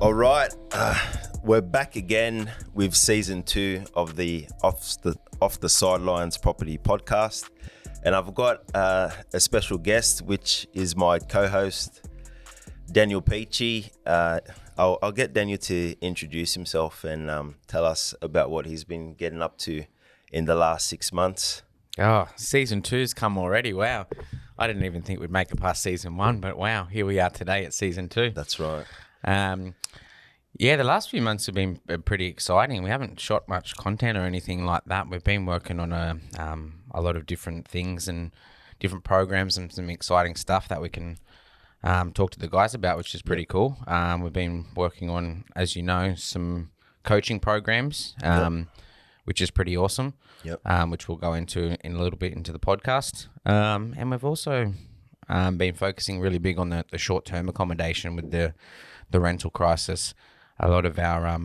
All right, we're back again with season 2 of the Off the Sidelines property podcast, and I've got a special guest, which is my co-host Daniel Peachy. I'll get Daniel to introduce himself and tell us about what he's been getting up to in the last 6 months. Oh, season 2's come already. Wow. I didn't even think we'd make it past season 1, but wow, here we are today at season 2. That's right. Yeah, the last few months have been pretty exciting. We haven't shot much content or anything like that. We've been working on a lot of different things and different programs and some exciting stuff that we can talk to the guys about, which is pretty cool. We've been working on, as you know, some coaching programs, which is pretty awesome, which we'll go into in a little bit into the podcast. And we've also been focusing really big on the short-term accommodation with the rental crisis. A lot of our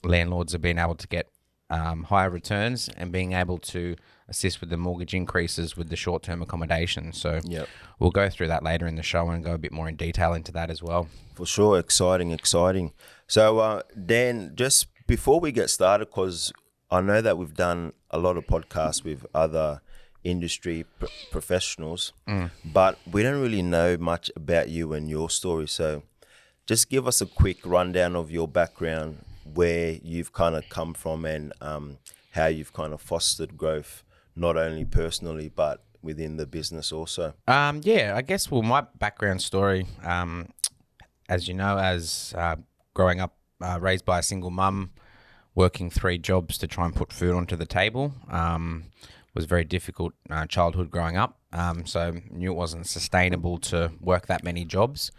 landlords have been able to get higher returns and being able to assist with the mortgage increases with the short-term accommodation. So we'll go through that later in the show and go a bit more in detail into that as well. For sure. Exciting. So, Dan, just before we get started, because I know that we've done a lot of podcasts with other industry professionals, but we don't really know much about you and your story. So just give us a quick rundown of your background, where you've kind of come from, and how you've kind of fostered growth, not only personally, but within the business also. I guess, my background story, as you know, as growing up, raised by a single mum, working 3 jobs to try and put food onto the table, was a very difficult childhood growing up. So knew it wasn't sustainable to work that many jobs.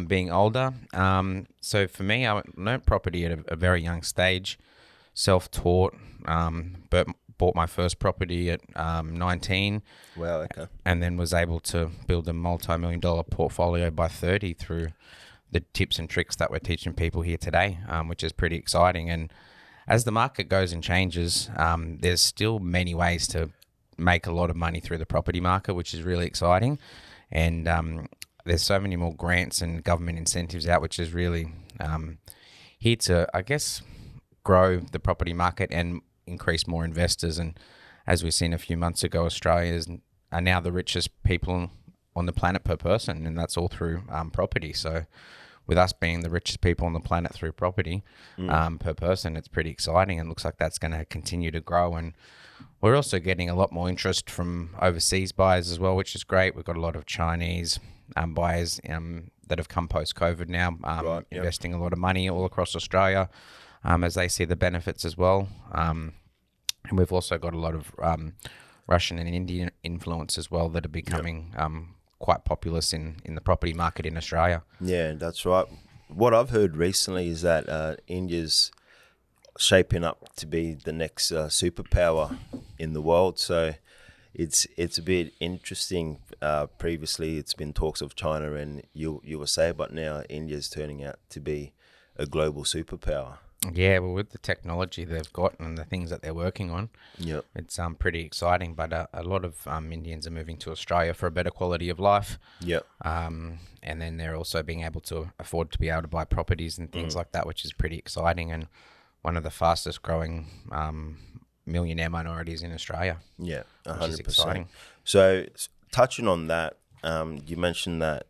Being older. So for me, I learned property at a very young stage, self-taught, but bought my first property at 19. Wow, okay. And then was able to build a multi-million-dollar portfolio by 30 through the tips and tricks that we're teaching people here today, which is pretty exciting. And as the market goes and changes, there's still many ways to make a lot of money through the property market, which is really exciting. And there's so many more grants and government incentives out, which is really here to, I guess, grow the property market and increase more investors. And as we've seen a few months ago, Australians are now the richest people on the planet per person, and that's all through property. So with us being the richest people on the planet through property per person, it's pretty exciting, and looks like that's going to continue to grow. And we're also getting a lot more interest from overseas buyers as well, which is great. We've got a lot of Chinese buyers that have come post-COVID now, investing a lot of money all across Australia as they see the benefits as well. And we've also got a lot of Russian and Indian influence as well that are becoming quite populous in the property market in Australia. Yeah, that's right. What I've heard recently is that India's shaping up to be the next superpower in the world. So it's a bit interesting. Previously, it's been talks of China and USA, but now India's turning out to be a global superpower. Yeah, well, with the technology they've got and the things that they're working on, it's pretty exciting. But a lot of Indians are moving to Australia for a better quality of life. And then they're also being able to afford to be able to buy properties and things like that, which is pretty exciting. And one of the fastest growing millionaire minorities in Australia. Yeah, 100%. Which is exciting. So touching on that, you mentioned that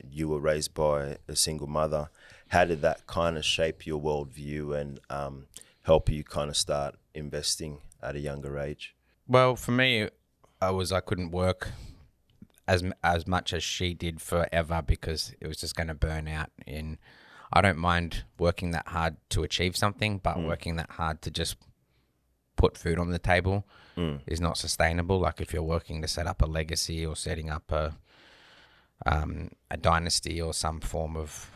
you were raised by a single mother. How did that kind of shape your worldview and help you kind of start investing at a younger age? Well, for me, I couldn't work as much as she did forever because it was just going to burn out. And I don't mind working that hard to achieve something, but working that hard to just put food on the table is not sustainable. Like if you're working to set up a legacy or setting up a dynasty or some form of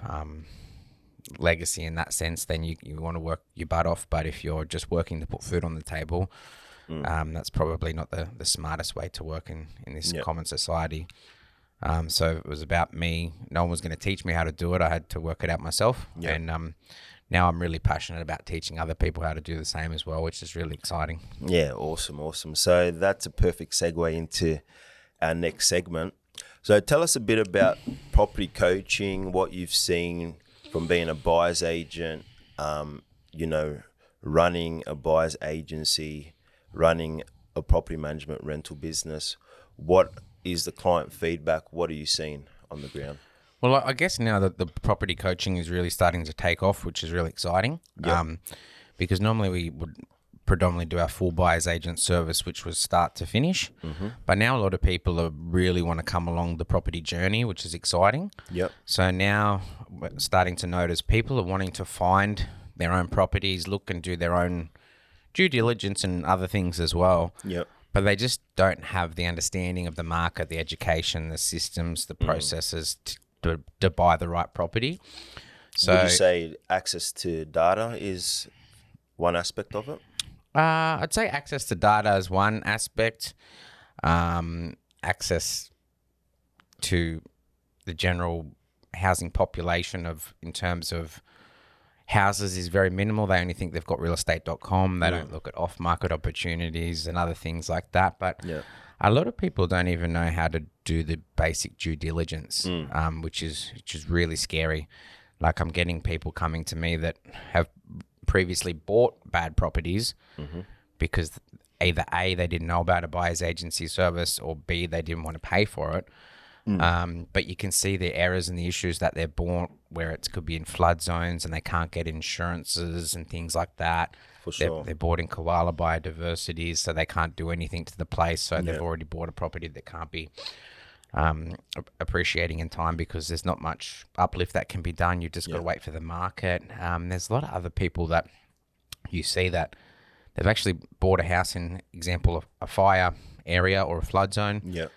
legacy in that sense, then you want to work your butt off. But if you're just working to put food on the table, that's probably not the smartest way to work in this common society. So it was about me. No one was going to teach me how to do it. I had to work it out myself. And now I'm really passionate about teaching other people how to do the same as well, which is really exciting. Yeah, awesome. So that's a perfect segue into our next segment. So tell us a bit about property coaching, what you've seen from being a buyer's agent, you know, running a buyer's agency, running a property management rental business. What is the client feedback? What are you seeing on the ground? Well, I guess now that the property coaching is really starting to take off, which is really exciting. Yep. Because normally we would predominantly do our full buyer's agent service, which was start to finish. But now a lot of people really want to come along the property journey, which is exciting. Yep. So now we're starting to notice people are wanting to find their own properties, look and do their own due diligence and other things as well. Yep. But they just don't have the understanding of the market, the education, the systems, the processes to buy the right property. So Would you say access to data is one aspect of it? I'd say access to data is one aspect. Access to the general housing population in terms of houses is very minimal. They only think they've got realestate.com. They don't look at off-market opportunities and other things like that. But a lot of people don't even know how to do the basic due diligence, which is really scary. Like I'm getting people coming to me that have previously bought bad properties because either A, they didn't know about a buyer's agency service, or B, they didn't want to pay for it. But you can see the errors and the issues that they're bought, where it could be in flood zones and they can't get insurances and things like that. For sure. They're bought in koala biodiversities, so they can't do anything to the place. So they've already bought a property that can't be appreciating in time because there's not much uplift that can be done. You just got to wait for the market. There's a lot of other people that you see that they've actually bought a house in, example, of a fire area or a flood zone,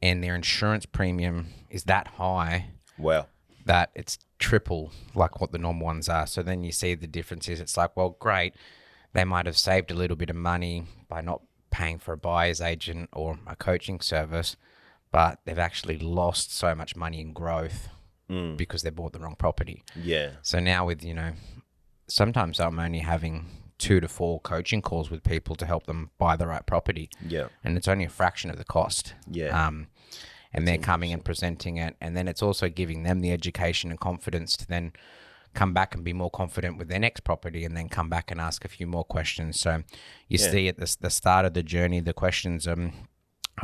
and their insurance premium is that high. Wow. That it's triple like what the normal ones are. So then you see the difference is it's like, well, great. They might have saved a little bit of money by not paying for a buyer's agent or a coaching service, but they've actually lost so much money in growth because they bought the wrong property. Yeah. So now with, sometimes I'm only having 2 to 4 coaching calls with people to help them buy the right property. Yeah. And it's only a fraction of the cost. Yeah. And they're coming and presenting it. And then it's also giving them the education and confidence to then come back and be more confident with their next property and then come back and ask a few more questions. So you see at the start of the journey, the questions are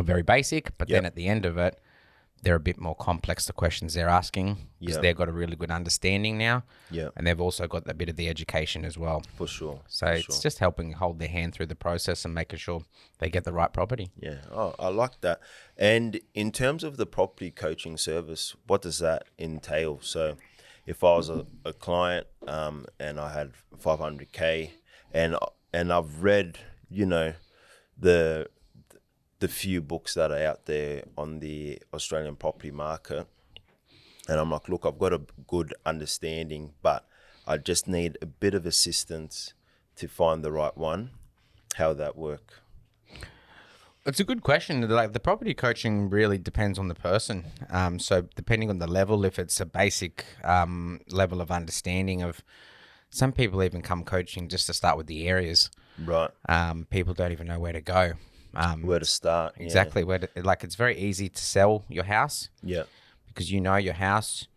very basic, but then at the end of it, they're a bit more complex, the questions they're asking, because they've got a really good understanding now. Yeah. And they've also got a bit of the education as well. For sure. So it's just helping hold their hand through the process and making sure they get the right property. Yeah. Oh, I like that. And in terms of the property coaching service, what does that entail? So if I was a client and I had 500K and I've read, the few books that are out there on the Australian property market, and I'm like, look, I've got a good understanding, but I just need a bit of assistance to find the right one. How would that work? It's a good question. Like the property coaching really depends on the person. So depending on the level, if it's a basic level of understanding of, some people even come coaching just to start with the areas. Right. People don't even know where to go. Where to start. Exactly. It's very easy to sell your house. Yeah. Because you know your house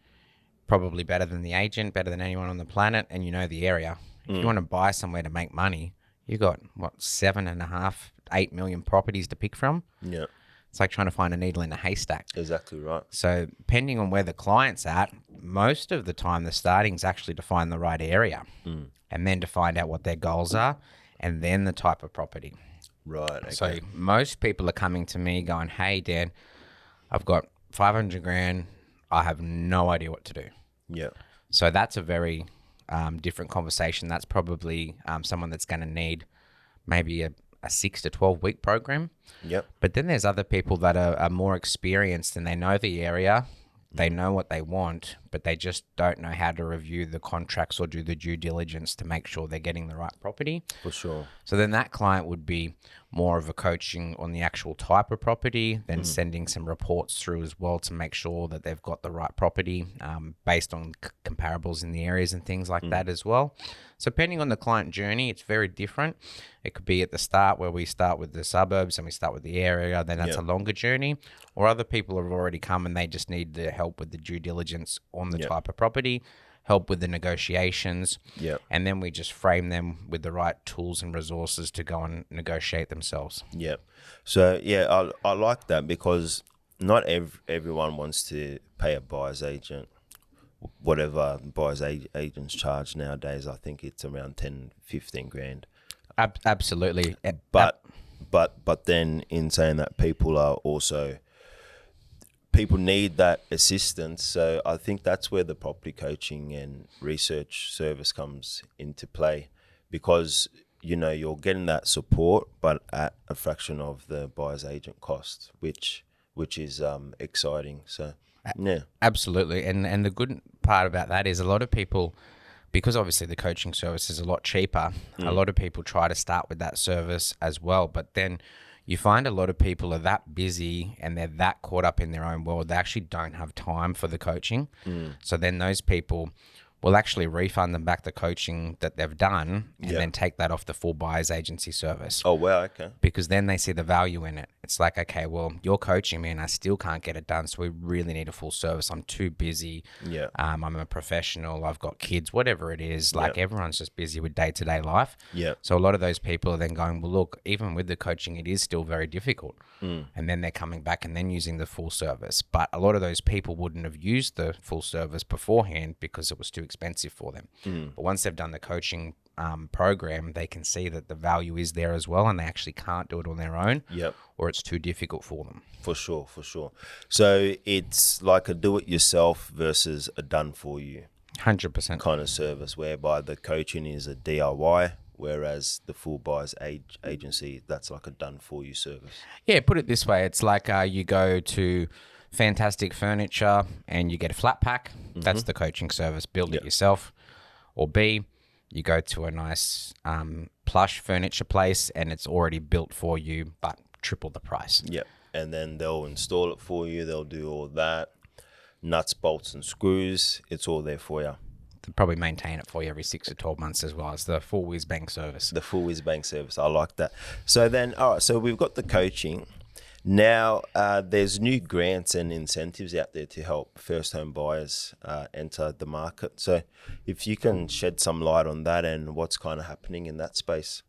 probably better than the agent, better than anyone on the planet, and you know the area. If you want to buy somewhere to make money, you got 7.5, 8 million properties to pick from. Yeah. It's like trying to find a needle in a haystack. Exactly right. So depending on where the client's at, most of the time the starting is actually to find the right area and then to find out what their goals are and then the type of property. Right. Okay. So most people are coming to me going, hey, Dan, I've got 500 grand. I have no idea what to do. Yeah. So that's a very different conversation. That's probably someone that's going to need maybe a 6 to 12 week program. Yep. But then there's other people that are more experienced and they know the area. They know what they want, but they just don't know how to review the contracts or do the due diligence to make sure they're getting the right property. For sure. So then that client would be more of a coaching on the actual type of property, then sending some reports through as well to make sure that they've got the right property based on comparables in the areas and things like that as well. So depending on the client journey, it's very different. It could be at the start where we start with the suburbs and we start with the area, then that's a longer journey. Or other people have already come and they just need the help with the due diligence on the type of property. help with the negotiations. Yep. And then we just frame them with the right tools and resources to go and negotiate themselves. Yep. So yeah, I like that because not everyone wants to pay a buyer's agent whatever buyer's agents charge nowadays. I think it's around 10-15 grand. Absolutely. But then in saying that, people need that assistance. So I think that's where the property coaching and research service comes into play, because you're getting that support, but at a fraction of the buyer's agent cost, which is exciting. So yeah, absolutely. And the good part about that is a lot of people, because obviously the coaching service is a lot cheaper, a lot of people try to start with that service as well. But then you find a lot of people are that busy and they're that caught up in their own world, they actually don't have time for the coaching. So then those people will actually refund them back the coaching that they've done and then take that off the full buyer's agency service. Oh, wow, okay. Because then they see the value in it. It's like, okay, well, you're coaching me and I still can't get it done, so we really need a full service. I'm too busy. Yeah. I'm a professional. I've got kids, whatever it is. Like everyone's just busy with day-to-day life. Yeah. So a lot of those people are then going, well, look, even with the coaching, it is still very difficult. And then they're coming back and then using the full service. But a lot of those people wouldn't have used the full service beforehand because it was too expensive for them. But once they've done the coaching program, they can see that the value is there as well, and they actually can't do it on their own. Yep. Or it's too difficult for them. For sure. So it's like a do-it-yourself versus a done-for-you 100% kind of service, whereby the coaching is a DIY, whereas the full buyer's agency, that's like a done-for-you service. Yeah, put it this way. It's like you go to Fantastic Furniture and you get a flat pack. That's the coaching service. Build it yourself. Or B, you go to a nice plush furniture place and it's already built for you, but triple the price. Yep. And then they'll install it for you. They'll do all that. Nuts, bolts, and screws. It's all there for you. They'll probably maintain it for you every 6 to 12 months as well as the full whiz bang service. The full whiz bang service. I like that. So then, all right, so we've got the coaching. Now, there's new grants and incentives out there to help first home buyers enter the market. So if you can shed some light on that and what's kind of happening in that space.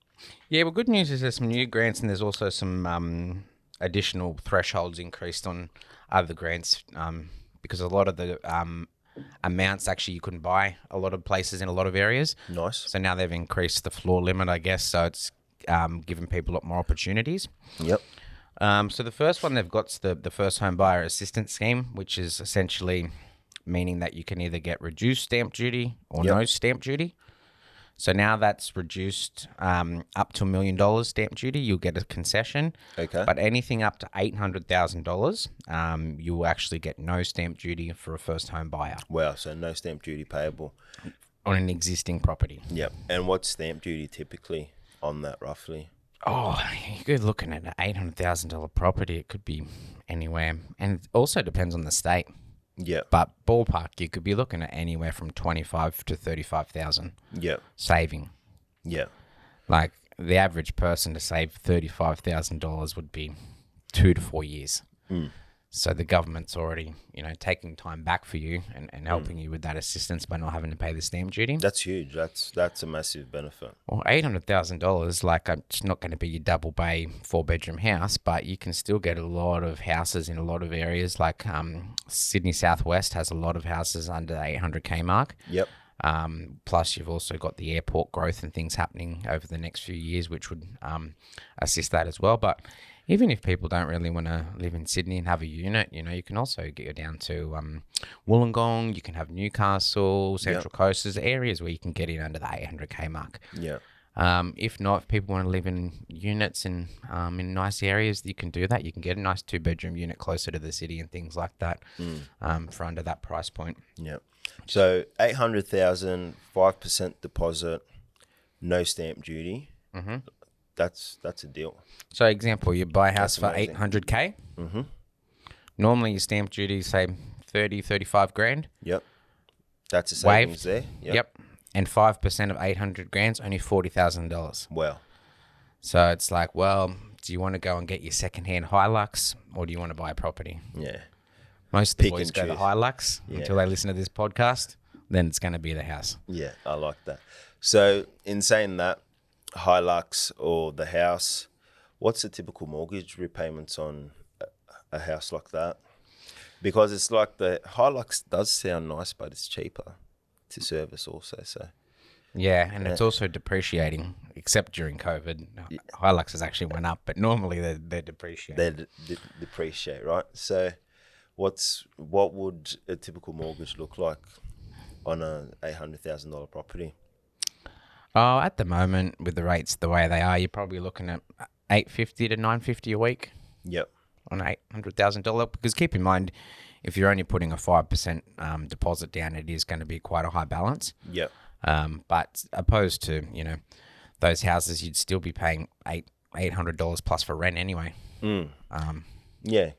Yeah, well, good news is there's some new grants and there's also some additional thresholds increased on other grants because a lot of the amounts actually you couldn't buy a lot of places in a lot of areas. Nice. So now they've increased the floor limit, I guess, so it's given people a lot more opportunities. Yep. So the first one they've got's the first home buyer assistance scheme, which is essentially meaning that you can either get reduced stamp duty or no stamp duty. So now that's reduced up to $1 million stamp duty. You'll get a concession. Okay. But anything up to $800,000, you will actually get no stamp duty for a first home buyer. Wow. So no stamp duty payable on an existing property. Yep. And what's stamp duty typically on that roughly? Oh, you're looking at an $800,000 property. It could be anywhere. And it also depends on the state. Yeah. But ballpark, you could be looking at anywhere from 25 to 35,000. Yeah. Saving. Yeah. Like the average person to save $35,000 would be 2 to 4 years. So the government's already, taking time back for you and helping you with that assistance by not having to pay the stamp duty. That's huge. That's a massive benefit. Well, $800,000, like it's not going to be your double bay 4-bedroom house, but you can still get a lot of houses in a lot of areas. Like Sydney Southwest has a lot of houses under the 800K mark. Yep. Plus, you've also got the airport growth and things happening over the next few years, which would assist that as well. But even if people don't really want to live in Sydney and have a unit, you can also get down to Wollongong. You can have Newcastle, Central Coast. There's areas where you can get in under the 800K mark. Yeah. If not, if people want to live in units in nice areas, you can do that. You can get a nice 2-bedroom unit closer to the city and things like that for under that price point. Yeah. So 800,000, 5% deposit, no stamp duty. Mm-hmm. That's a deal. So, example, you buy a house for amazing. 800K. Mm-hmm. Normally, your stamp duty is, say, 30, 35 grand. Yep. That's a savings there. Yep. And 5% of 800 grand's only $40,000. Wow. So, it's like, well, do you want to go and get your second-hand Hilux or do you want to buy a property? Yeah. Most of the Pick boys and go to choose. Hilux until they listen to this podcast. then it's going to be the house. Yeah, I like that. So in saying that, Hilux or the house, what's the typical mortgage repayments on a house like that? Because it's like the Hilux does sound nice, but it's cheaper to service also. So Yeah, and it's also depreciating, except during COVID. Hilux has actually went up, but normally they're depreciating. they depreciate, right? So what would a typical mortgage look like on a $800,000 property? Oh, at the moment, with the rates the way they are, you're probably looking at $850 to $950 a week Yep. on $800,000. Because keep in mind, if you're only putting a 5% deposit down, it is going to be quite a high balance. Yep. But opposed to, those houses, you'd still be paying $800 plus for rent anyway. Yeah.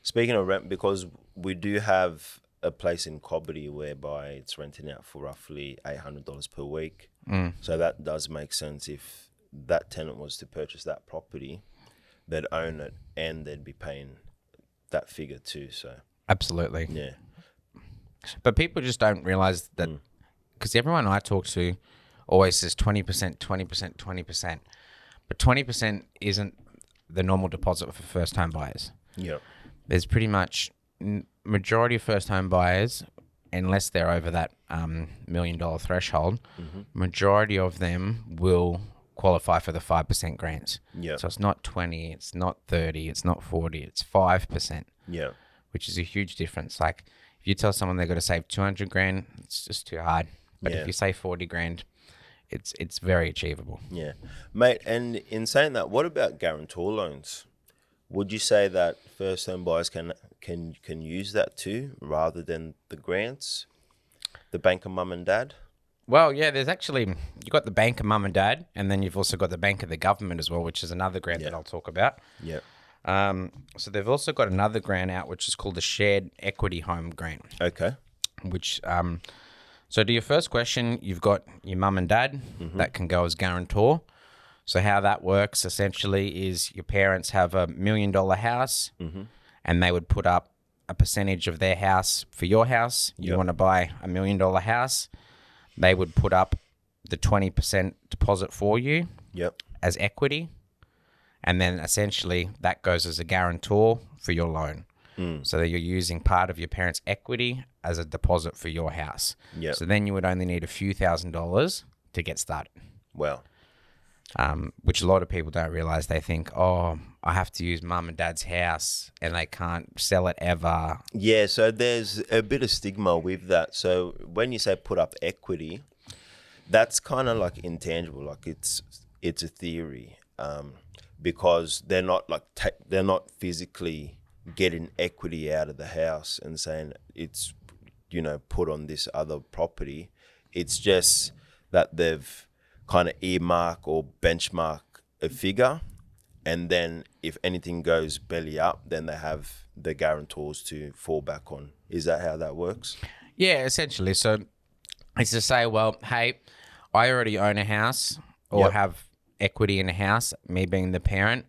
Speaking of rent, because we do have a place in Cobbity whereby it's renting out for roughly $800 per week. So that does make sense. If that tenant was to purchase that property, they'd own it and they'd be paying that figure too. So Absolutely. yeah. But people just don't realize that, because everyone I talk to always says 20%, 20%, 20%. But 20% isn't the normal deposit for first home buyers. Yep. There's pretty much majority of first home buyers, unless they're over that $1 million threshold, majority of them will qualify for the 5% grants. Yep. So it's not 20, it's not 30, it's not 40, it's 5%. Yeah. Which is a huge difference. Like if you tell someone they've got to save 200 grand, it's just too hard. But Yeah. if you say 40 grand, it's very achievable. Yeah. Mate, and in saying that, what about guarantor loans? Would you say that first home buyers can use that too, rather than the grants, the bank of mum and dad? Well, yeah, there's actually, you've got the bank of mum and dad, and then you've also got the bank of the government as well, which is another grant that I'll talk about. Yeah. So they've also got another grant out, which is called the Shared Equity Home Grant, Okay. which, so to your first question, you've got your mum and dad that can go as guarantor. So how that works essentially is your parents have $1 million house and they would put up a percentage of their house for your house. You want to buy $1 million house. They would put up the 20% deposit for you as equity. And then essentially that goes as a guarantor for your loan. So that you're using part of your parents' equity as a deposit for your house. So then you would only need a few $1,000s to get started. Wow. Which a lot of people don't realize. They think, oh, I have to use mum and dad's house and they can't sell it ever. Yeah, so there's a bit of stigma with that. So when you say put up equity, that's kind of like intangible. Like it's a theory, because they're not like they're not physically getting equity out of the house and saying it's put on this other property. It's just that they've kind of earmark or benchmark a figure, and then if anything goes belly up, then they have the guarantors to fall back on. Is that how that works? Yeah, essentially. So it's to say, well, hey, I already own a house or have equity in a house, me being the parent.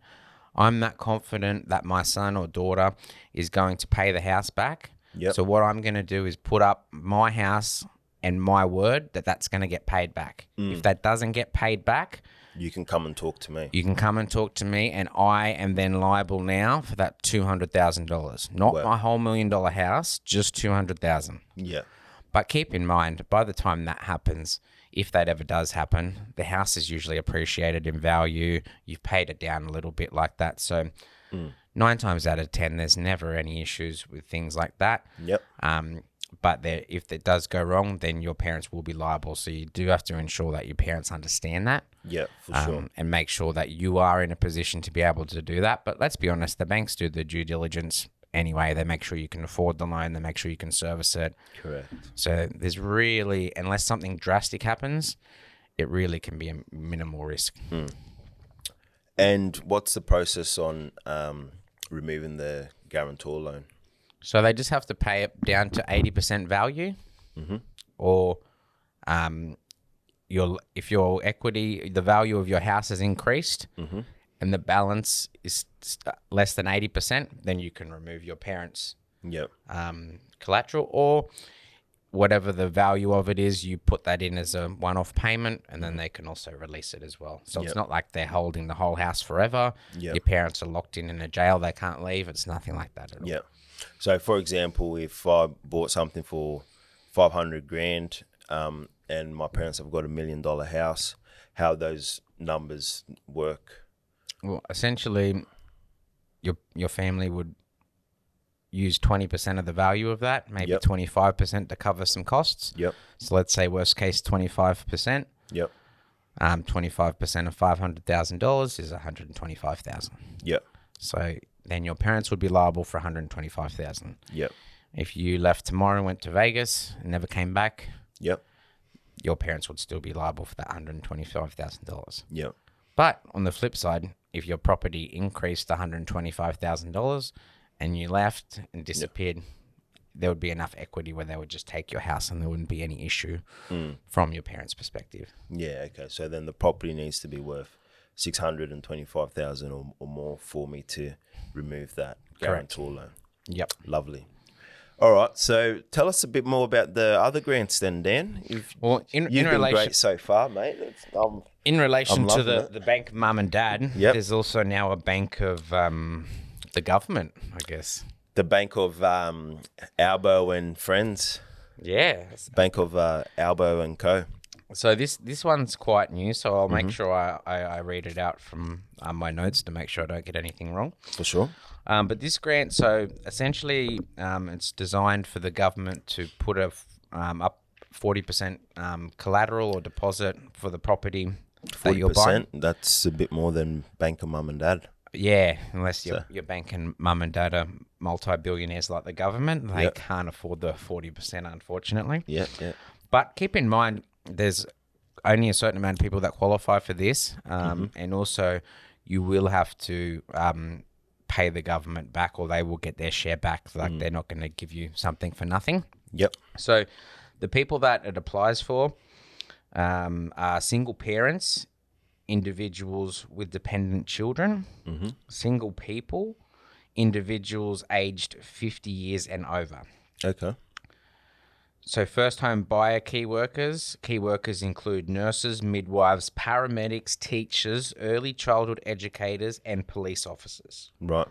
I'm not confident that my son or daughter is going to pay the house back. So what I'm going to do is put up my house and my word that that's going to get paid back. If that doesn't get paid back, you can come and talk to me. You can come and talk to me, and I am then liable now for that $200,000. Not my whole $1 million house, just $200,000. Yeah. But keep in mind, by the time that happens, if that ever does happen, the house is usually appreciated in value. You've paid it down a little bit like that. So 9 times out of 10, there's never any issues with things like that. But if it does go wrong, then your parents will be liable. So you do have to ensure that your parents understand that. Yeah, for sure. And make sure that you are in a position to be able to do that. But let's be honest, the banks do the due diligence anyway. They make sure you can afford the loan. They make sure you can service it. Correct. So there's really, unless something drastic happens, it really can be a minimal risk. And what's the process on removing the guarantor loan? So they just have to pay it down to 80% value, or if your equity, the value of your house has increased, and the balance is less than 80%, then you can remove your parents' collateral. Or whatever the value of it is, you put that in as a one-off payment, and then they can also release it as well. So it's not like they're holding the whole house forever. Yep. Your parents are locked in a jail. They can't leave. It's nothing like that at all. Yeah. So, for example, if I bought something for 500 grand, and my parents have got $1 million house, how those numbers work? Well, essentially, your family would use 20% of the value of that, maybe 25% to cover some costs. Yep. So let's say worst case 25%. Yep. 25% of $500,000 is $125,000. Yep. So then your parents would be liable for $125,000. Yep. If you left tomorrow and went to Vegas and never came back, Yep. your parents would still be liable for that $125,000. Yep. But on the flip side, if your property increased $125,000 and you left and disappeared, there would be enough equity where they would just take your house and there wouldn't be any issue from your parents' perspective. Yeah. Okay. So then the property needs to be worth 625,000 or more for me to remove that guarantor loan. Yep. Lovely. All right. So tell us a bit more about the other grants then, Dan. You've been great so far, mate. In relation to loving the bank of mum and dad, there's also now a bank of the government, I guess. The Bank of Albo and Friends. Yeah. Bank of Albo and Co. So this one's quite new, so I'll make sure I read it out from my notes to make sure I don't get anything wrong. For sure. But this grant, so essentially it's designed for the government to put up 40% collateral or deposit for the property that you're buying. 40%, that's a bit more than Bank of Mum and Dad. Yeah, unless your bank and mum and dad are multi-billionaires like the government. They can't afford the 40%, unfortunately. Yeah. But keep in mind, there's only a certain amount of people that qualify for this. And also you will have to pay the government back, or they will get their share back. Like they're not going to give you something for nothing. Yep. So the people that it applies for are single parents, individuals with dependent children, single people, individuals aged 50 years and over. Okay. So first home buyer key workers include nurses, midwives, paramedics, teachers, early childhood educators, and police officers. Right.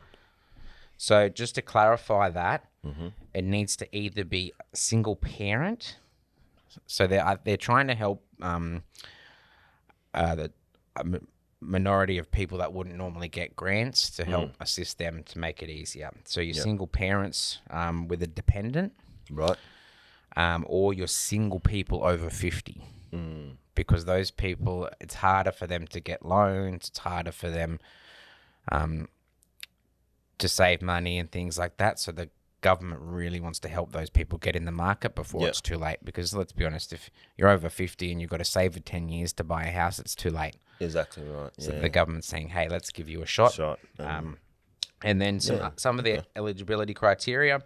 So just to clarify that, it needs to either be a single parent. So they're trying to help the minority of people that wouldn't normally get grants to help assist them to make it easier. So your single parents with a dependent. Right. Or your single people over 50. Because those people, it's harder for them to get loans. It's harder for them to save money and things like that. So the government really wants to help those people get in the market before it's too late. Because let's be honest, if you're over 50 and you've got to save for 10 years to buy a house, it's too late. Exactly right. So the government's saying, hey, let's give you a shot. And then some of the eligibility criteria.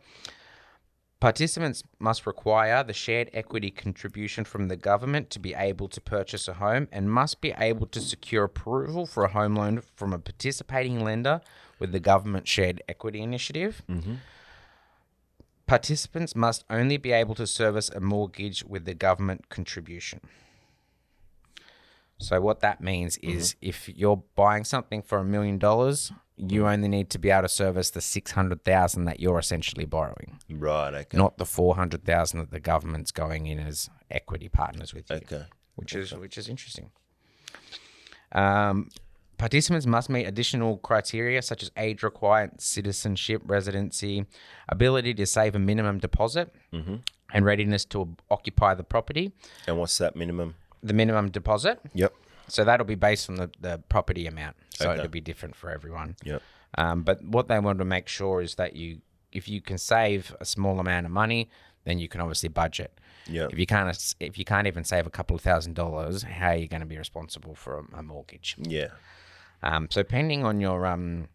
Participants must require the shared equity contribution from the government to be able to purchase a home and must be able to secure approval for a home loan from a participating lender with the government shared equity initiative. Participants must only be able to service a mortgage with the government contribution. So what that means is if you're buying something for $1 million, you only need to be able to service the $600,000 that you're essentially borrowing. Right. Okay. Not the $400,000 that the government's going in as equity partners with you. Okay. Which is interesting. Participants must meet additional criteria such as age required, citizenship, residency, ability to save a minimum deposit, and readiness to occupy the property. And what's that minimum? The minimum deposit. Yep. So that'll be based on the property amount. So it'll be different for everyone. Yep. But what they want to make sure is that if you can save a small amount of money, then you can obviously budget. Yeah. If you can't even save a couple of $1,000s, how are you going to be responsible for a mortgage? Yeah. So depending on your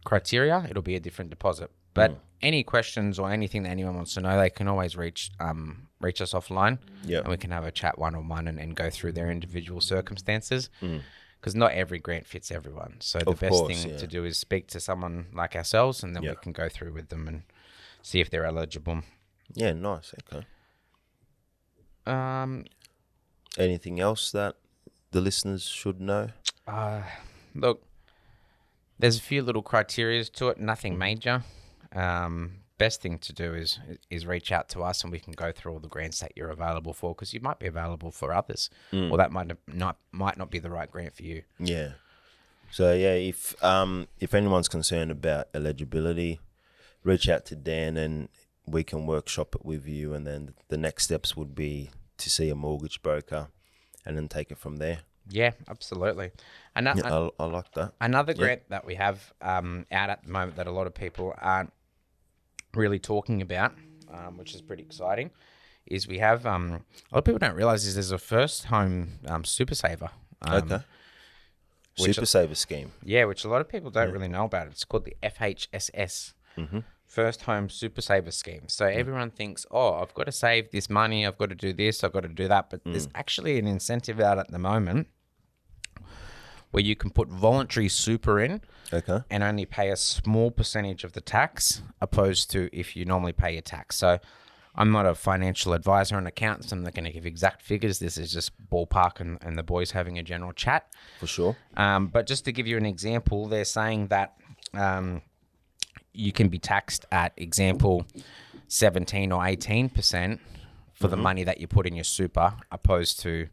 criteria, it'll be a different deposit. But any questions or anything that anyone wants to know, they can always reach us offline, and we can have a chat one-on-one and go through their individual circumstances. Because not every grant fits everyone. So the best thing to do is speak to someone like ourselves, and then we can go through with them and see if they're eligible. Yeah, nice. Okay. Anything else that the listeners should know? Look, there's a few little criterias to it, nothing major. Best thing to do is reach out to us and we can go through all the grants that you're available for, because you might be available for others, or that might not be the right grant for you. Yeah. So yeah, if anyone's concerned about eligibility, reach out to Dan and we can workshop it with you, and then the next steps would be to see a mortgage broker and then take it from there. Yeah, absolutely. I like that. Another grant that we have out at the moment that a lot of people aren't really talking about, which is pretty exciting, is we have a lot of people don't realize is there's a first home super saver. Okay. Super saver scheme. Yeah, which a lot of people don't really know about. It's called the FHSS, First Home Super Saver Scheme. So everyone thinks, oh, I've got to save this money, I've got to do this, I've got to do that. But there's actually an incentive out at the moment where you can put voluntary super in, and only pay a small percentage of the tax, opposed to if you normally pay your tax. So I'm not a financial advisor and accountant, so I'm not going to give exact figures. This is just ballpark and the boys having a general chat. For sure. But just to give you an example, they're saying that you can be taxed at, example, 17 or 18% for the money that you put in your super, opposed to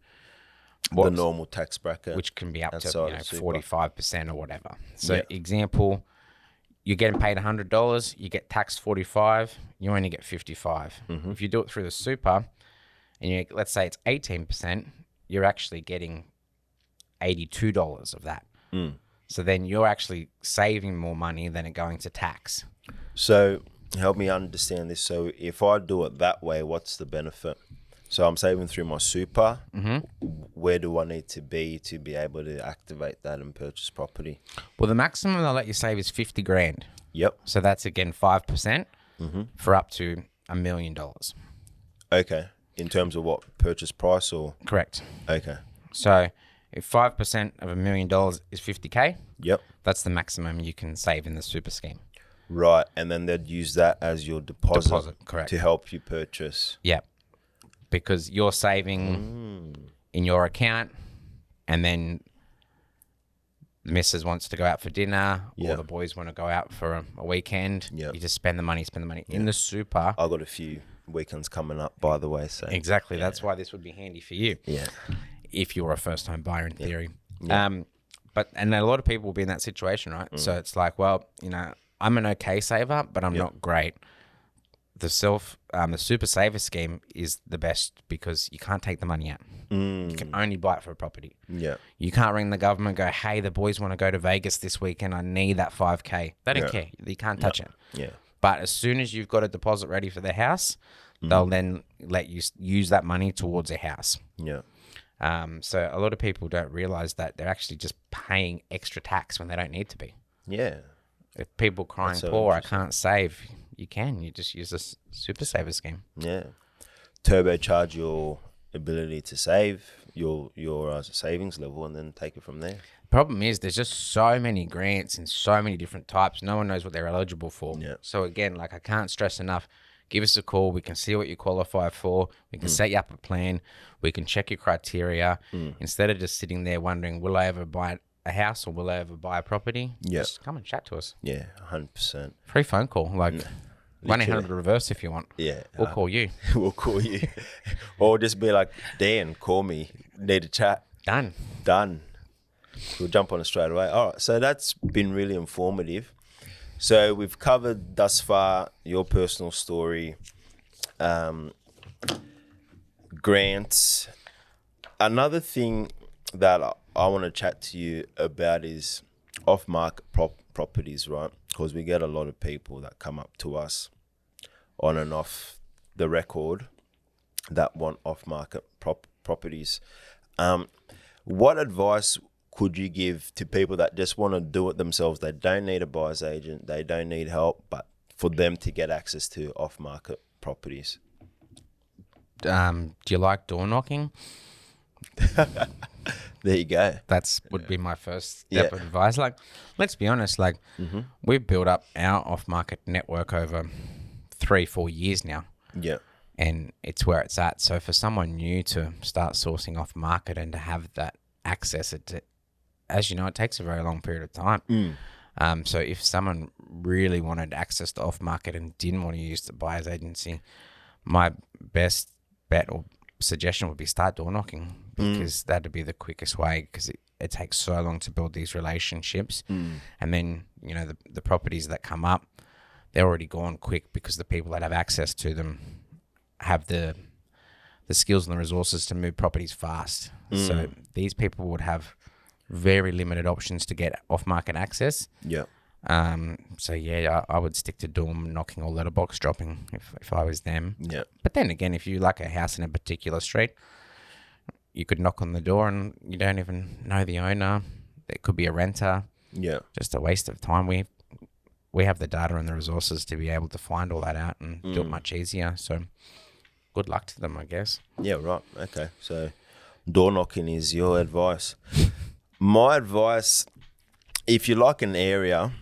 the normal tax bracket, which can be up to 45% or whatever. So example, you're getting paid $100, you get taxed 45, you only get 55. If you do it through the super, and let's say it's 18%, you're actually getting $82 of that. So then you're actually saving more money than it going to tax. So help me understand this. So if I do it that way, what's the benefit? So I'm saving through my super. Where do I need to be able to activate that and purchase property? Well, the maximum they'll let you save is $50,000. Yep. So that's again 5% for up to $1 million. Okay. In terms of what, purchase price or? Correct. Okay. So if 5% of $1 million is $50,000, yep, that's the maximum you can save in the super scheme. Right, and then they'd use that as your deposit correct, to help you purchase. Yep. Because you're saving in your account, and then the missus wants to go out for dinner, or the boys want to go out for a weekend. Yep. You just spend the money. In the super. I've got a few weekends coming up, by the way. So exactly. That's why this would be handy for you. Yeah. If you're a first-time buyer, in theory. And a lot of people will be in that situation, right? So it's like, well, I'm an okay saver, but I'm not great. The super saver scheme is the best because you can't take the money out. You can only buy it for a property. Yeah. You can't ring the government and go, hey, the boys want to go to Vegas this weekend. I need that $5,000. They don't care. You can't touch it. Yeah. But as soon as you've got a deposit ready for the house, they'll then let you use that money towards a house. Yeah. So a lot of people don't realize that they're actually just paying extra tax when they don't need to be. Yeah. If people crying poor, I can't save, you can. You just use a super saver scheme. Yeah. Turbocharge your ability to save, your savings level, and then take it from there. Problem is, there's just so many grants and so many different types. No one knows what they're eligible for. Yeah. So again, I can't stress enough. Give us a call. We can see what you qualify for. We can set you up a plan. We can check your criteria. Instead of just sitting there wondering, will I ever buy a house or will I ever buy a property? Just come and chat to us. Yeah, 100%. Free phone call. 1-800-REVERSE if you want. Yeah. We'll call you. We'll call you. Or just be like, Dan, call me. Need a chat. Done. We'll jump on it straight away. All right. So that's been really informative. So we've covered thus far your personal story, grants. Another thing that I want to chat to you about is off-market properties, right? Because we get a lot of people that come up to us on and off the record that want off-market properties. What advice could you give to people that just want to do it themselves? They don't need a buyer's agent. They don't need help, but for them to get access to off-market properties. Do you like door knocking? There you go. That's would be my first step of advice. Let's be honest. We've built up our off-market network over 3-4 years now. Yeah. and it's where it's at. So for someone new to start sourcing off market and to have that access, as you know, it takes a very long period of time. So if someone really wanted access to off market and didn't want to use the buyer's agency, my best bet or suggestion would be start door knocking, because that'd be the quickest way, because it takes so long to build these relationships. And then, you know, the properties that come up, they're already gone quick because the people that have access to them have the skills and the resources to move properties fast. So these people would have very limited options to get off-market access. Yeah. So yeah, I would stick to door knocking or letterbox dropping if I was them. Yeah. But then again, if you like a house in a particular street, you could knock on the door and you don't even know the owner. It could be a renter. Yeah. Just a waste of time. We have the data and the resources to be able to find all that out and do it much easier. So good luck to them, I guess. Yeah, right. Okay. So door knocking is your advice. My advice, if you like an area,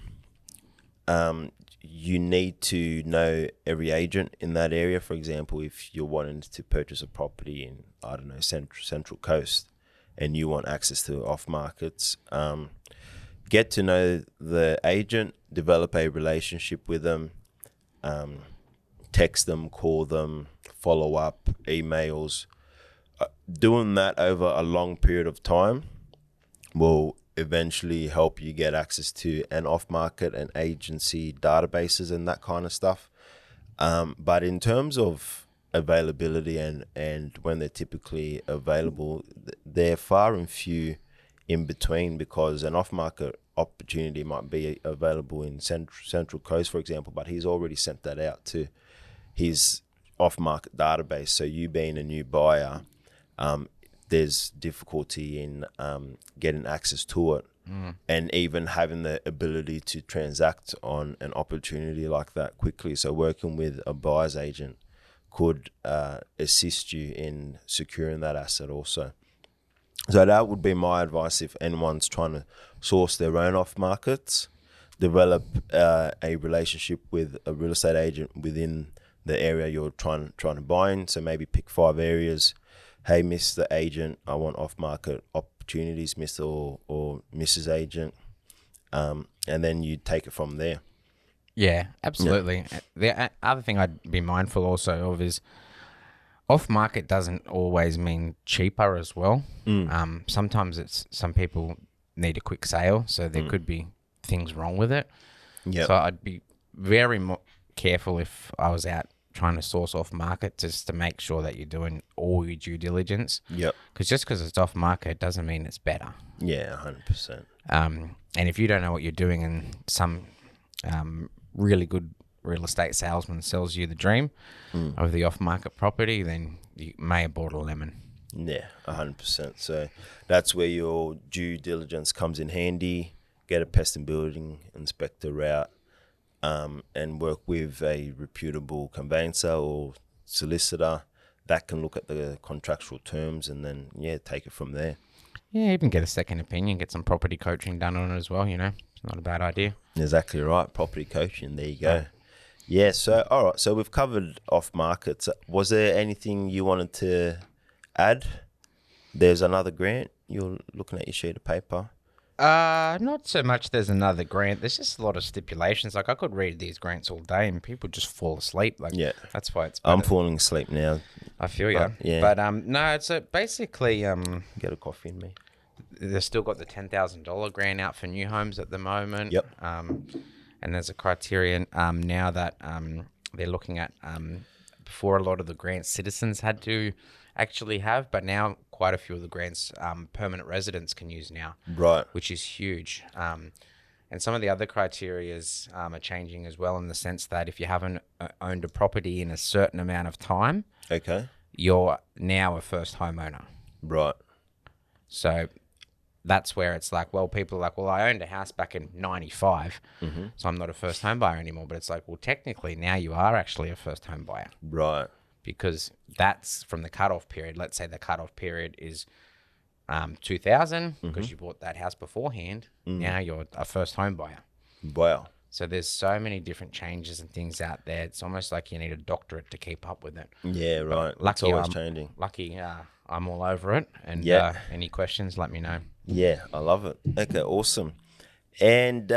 you need to know every agent in that area. For example, if you're wanting to purchase a property in, I don't know, Central Coast, and you want access to off markets, get to know the agent, develop a relationship with them, text them, call them, follow up, emails. Doing that over a long period of time will eventually help you get access to an off-market and agency databases and that kind of stuff. But in terms of availability and when they're typically available, they're far and few in between, because an off-market opportunity might be available in Central Coast, for example, but he's already sent that out to his off-market database. So you being a new buyer, there's difficulty in getting access to it, and even having the ability to transact on an opportunity like that quickly. So working with a buyer's agent could assist you in securing that asset also. So that would be my advice if anyone's trying to source their own off markets. Develop a relationship with a real estate agent within the area you're trying to buy in. So maybe pick 5 areas. Hey, Mr. Agent, I want off-market opportunities, Mr. or Mrs. Agent, and then you take it from there. Yeah, absolutely. Yeah. The other thing I'd be mindful also of is off-market doesn't always mean cheaper as well. Sometimes it's some people need a quick sale, so there could be things wrong with it. Yeah. So I'd be very careful if I was out trying to source off market, just to make sure that you're doing all your due diligence. Yep. Because just because it's off market doesn't mean it's better. Yeah, 100%. And if you don't know what you're doing, and some really good real estate salesman sells you the dream of the off market property, then you may have bought a lemon. Yeah, 100%. So that's where your due diligence comes in handy. Get a pest and building inspector out. And work with a reputable conveyancer or solicitor that can look at the contractual terms, and then, take it from there. Yeah, even get a second opinion, get some property coaching done on it as well, It's not a bad idea. Exactly right. Property coaching. There you go. Yeah, so, all right. So we've covered off markets. Was there anything you wanted to add? There's another grant. You're looking at your sheet of paper. Not so much there's another grant. There's just a lot of stipulations. Like, I could read these grants all day and people just fall asleep. Like, yeah, that's why it's better. I'm falling asleep now. I feel you. Yeah. But no, it's basically get a coffee in me. They've still got the $10,000 grant out for new homes at the moment. Yep. And there's a criterion now that they're looking at before, a lot of the grants citizens had to actually have, but now quite a few of the grants permanent residents can use now, right? Which is huge. And some of the other criterias are changing as well, in the sense that if you haven't owned a property in a certain amount of time, okay, you're now a first homeowner, right? So that's where it's like, well, people are like, well, I owned a house back in 95, so I'm not a first home buyer anymore. But it's like, well, technically now you are actually a first home buyer, right? Because that's from the cutoff period. Let's say the cutoff period is 2000, because you bought that house beforehand. Now you're a first home buyer. Wow. So there's so many different changes and things out there. It's almost like you need a doctorate to keep up with it. Yeah, right. It's Lucky always I'm changing. lucky. I'm all over it. And Yeah. any questions, let me know. Yeah, I love it. Okay, awesome. And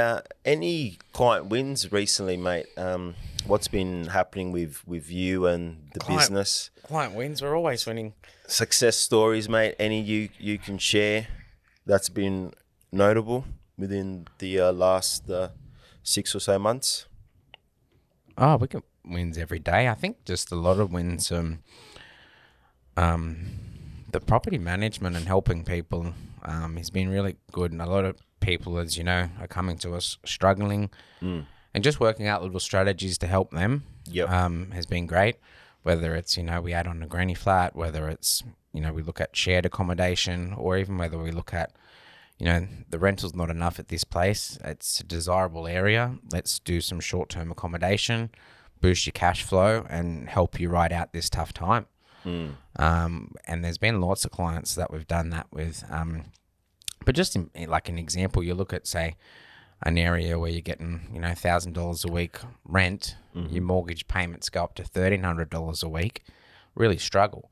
any client wins recently, mate? What's been happening with you and the business? Client wins. We're always winning. Success stories, mate. Any you can share that's been notable within the last 6 or so months? Oh, we get wins every day. I think just a lot of wins. The property management and helping people has been really good. And a lot of people, as you know, are coming to us struggling and just working out little strategies to help them. Yep. Has been great. Whether it's, we add on a granny flat, whether it's, we look at shared accommodation, or even whether we look at, the rental's not enough at this place. It's a desirable area. Let's do some short-term accommodation, boost your cash flow, and help you ride out this tough time. And there's been lots of clients that we've done that with. But just like an example, you look at, say, an area where you're getting, $1,000 a week rent, your mortgage payments go up to $1,300 a week, really struggle.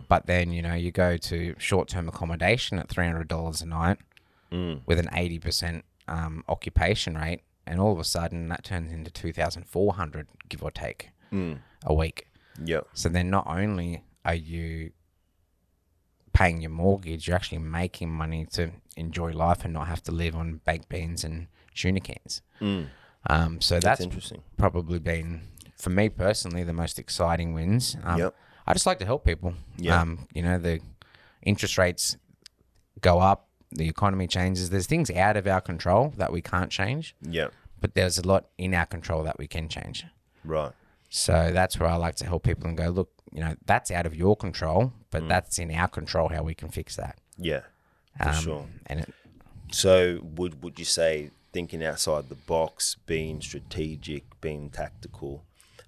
But then, you go to short-term accommodation at $300 a night with an 80% occupation rate, and all of a sudden that turns into $2,400, give or take, a week. Yep. So then not only are you paying your mortgage, you're actually making money to enjoy life and not have to live on baked beans and tuna cans. So that's interesting. Probably been, for me personally, the most exciting wins. Yep. I just like to help people. Yeah. The interest rates go up, the economy changes. There's things out of our control that we can't change. Yep. But there's a lot in our control that we can change. Right. So that's where I like to help people and go, look, that's out of your control, but that's in our control how we can fix that. Yeah, for sure. And So would you say thinking outside the box, being strategic, being tactical,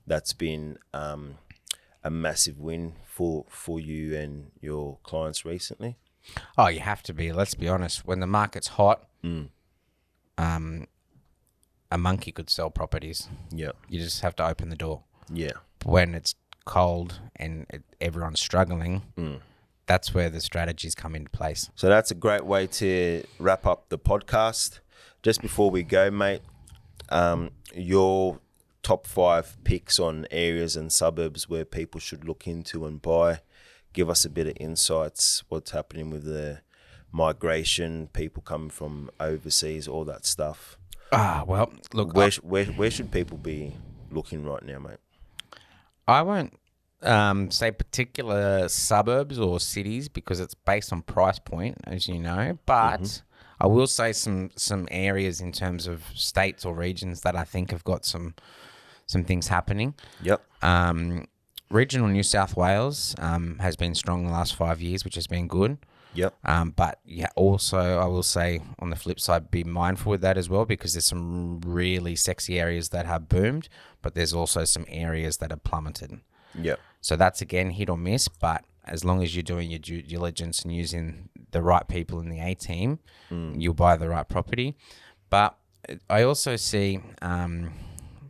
that's been a massive win for you and your clients recently? Oh, you have to be. Let's be honest. When the market's hot, a monkey could sell properties. Yeah. You just have to open the door. Yeah. When it's cold and everyone's struggling, that's where the strategies come into place. So that's a great way to wrap up the podcast. Just before we go, mate, your top 5 picks on areas and suburbs where people should look into and buy. Give us a bit of insights, what's happening with the migration, people coming from overseas, all that stuff. Well, look, Where should people be looking right now, mate? I won't say particular suburbs or cities because it's based on price point, as you know, but I will say some areas in terms of states or regions that I think have got some things happening. Yep. Regional New South Wales has been strong the last 5 years, which has been good. Yep. But yeah, also I will say on the flip side, be mindful with that as well, because there's some really sexy areas that have boomed, but there's also some areas that have plummeted. Yep. So that's again hit or miss, but as long as you're doing your due diligence and using the right people in the A team, you'll buy the right property. But I also see,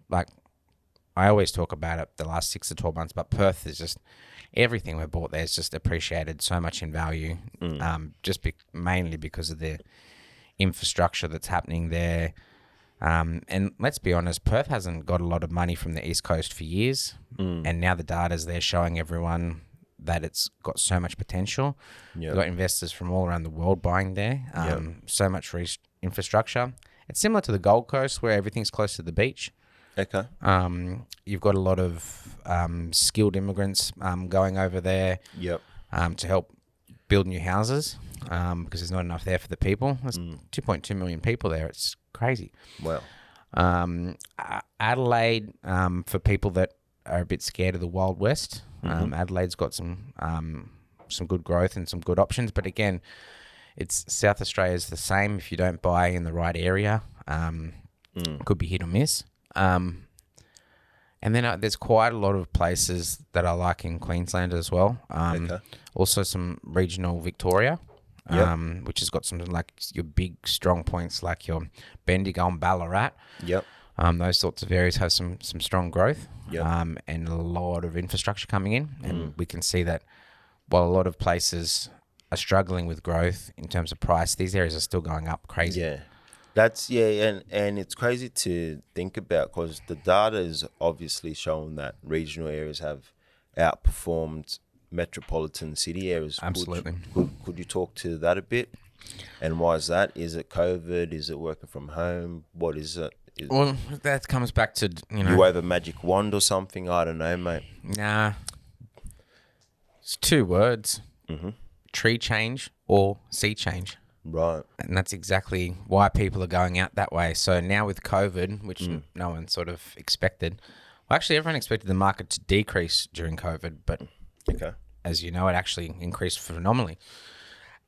like I always talk about it the last 6 to 12 months, but Perth is just, everything we bought there is just appreciated so much in value, mainly because of the infrastructure that's happening there. And let's be honest, Perth hasn't got a lot of money from the East Coast for years, and now the data's there showing everyone that it's got so much potential. You've got investors from all around the world buying there, so much infrastructure. It's similar to the Gold Coast where everything's close to the beach. Okay. You've got a lot of skilled immigrants going over there to help build new houses because there's not enough there for the people. There's 2.2 million people there. It's crazy. Wow. Adelaide, for people that are a bit scared of the Wild West, Adelaide's got some good growth and some good options. But again, it's South Australia's the same. If you don't buy in the right area, could be hit or miss. And then there's quite a lot of places that I like in Queensland as well. Also some regional Victoria, which has got some like your big strong points like your Bendigo and Ballarat. Yep. Those sorts of areas have some strong growth. Yep. And a lot of infrastructure coming in. And we can see that while a lot of places are struggling with growth in terms of price, these areas are still going up crazy. Yeah. And it's crazy to think about because the data is obviously showing that regional areas have outperformed metropolitan city areas. Absolutely. Could you talk to that a bit? And why is that? Is it COVID? Is it working from home? What is it? Well, that comes back to, You wave a magic wand or something? I don't know, mate. Nah. It's 2 words. Mm-hmm. Tree change or sea change. Right. And that's exactly why people are going out that way. So now with COVID, which no one sort of expected, well, actually everyone expected the market to decrease during COVID, but Okay. as you know, it actually increased phenomenally.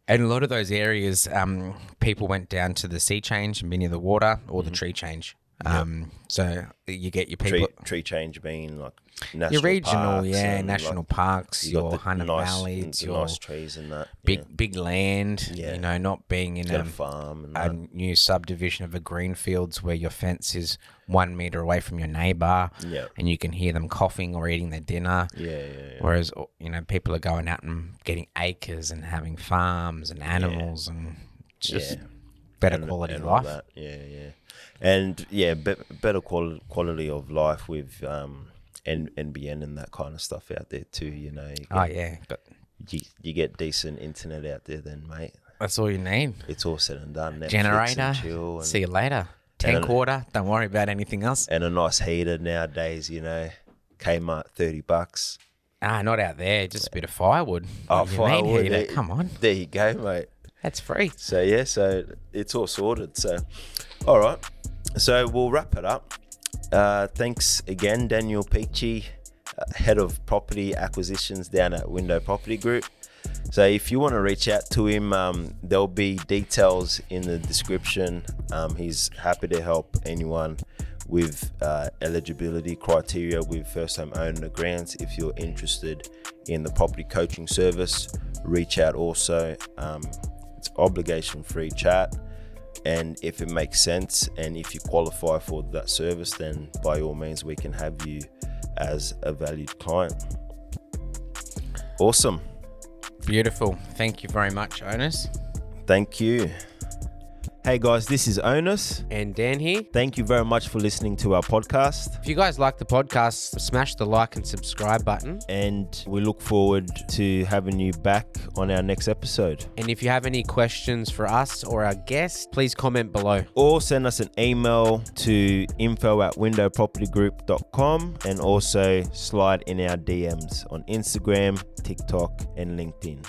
And a lot of those areas, people went down to the sea change and be near the water or the tree change. So you get your people... Tree change being like national your regional, parks and national like, parks, you got your the Hunter Valley, the your nice trees and that. big land, Yeah. not being in Got a a farm and a that. new subdivision of a greenfields where your fence is 1 meter away from your neighbor, Yeah. and you can hear them coughing or eating their dinner. Yeah. Whereas people are going out and getting acres and having farms and animals and just better quality of all life. that. Yeah. And better quality of life with NBN and that kind of stuff out there too. You get, But you get decent internet out there, then, mate. that's all you need. It's all said and done. Netflix Generator. and chill and, See you later. Tank water. Don't worry about anything else. and a nice heater nowadays. Kmart $30. Not out there. Just a bit of firewood. Oh, What do you mean firewood, heater? there- Come on. There you go, mate. That's free. So it's all sorted. So, all right. So we'll wrap it up. Thanks again, Daniel Peachy, head of property acquisitions down at Window Property Group. So if you want to reach out to him, there'll be details in the description. He's happy to help anyone with eligibility criteria with first home owner grants. If you're interested in the property coaching service, reach out also. It's obligation free chat. And if it makes sense and if you qualify for that service, then by all means, we can have you as a valued client. Awesome. Beautiful. Thank you very much, Onus. Thank you. Hey guys, this is Onus. And Dan here. Thank you very much for listening to our podcast. If you guys like the podcast, smash the like and subscribe button. And we look forward to having you back on our next episode. And if you have any questions for us or our guests, please comment below. Or send us an email to info@windowpropertygroup.com and also slide in our DMs on Instagram, TikTok, and LinkedIn.